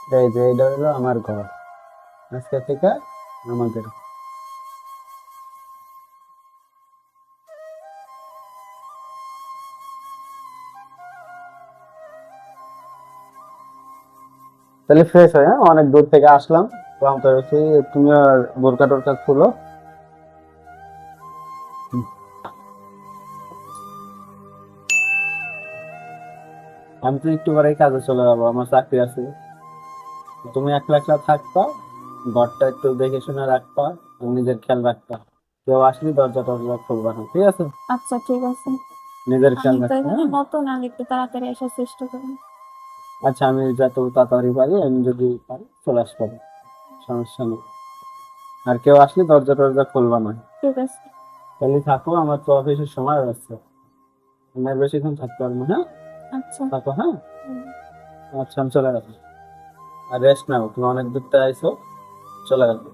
এই যে এটা হলো আমার ঘর, আজকে থেকে আমাদের। তাহলে ফ্রেশ হয়ে, হ্যাঁ, অনেক দূর থেকে আসলাম, ক্লান্ত হয়েছি। তুমি আর বোরকা টোরকা খুলো। হুম। আমি তো একটু পরেই কাজে চলে যাবো, আমার চাকরি আছে। তুমি একলা একলা থাকবা, ঘরটা একটু দেখে শুনে রাখবা, আর নিজের খেয়াল রাখবা। কেউ আসলে দরজা টরজা খুলবা না, ঠিক আছে? আচ্ছা ঠিক আছে। নিজের আমি খেয়াল তো রাখবা, এখানে হ্যাঁ। নতুন, আমি একটু তাড়াতাড়ি আসার চেষ্টা করি। আচ্ছা, আমি যত তাড়াতাড়ি পারি, আমি যদি পারি চলে আসবো, সমস্যা নেই। আর কেউ আসলে দরজা টরজা খুলবা না। ঠিক আছে। তাহলে থাকো, আমার তো অফিসের সময় আছে, আমি আর বেশিক্ষণ থাকতে পারবো না, হ্যাঁ। আচ্ছা। থাকো, হ্যাঁ। হুম। আচ্ছা, আমি চলে গেলাম। আর রেস্ট নাও, তুমি অনেক দূরতে আইছো, চলে গেলাম।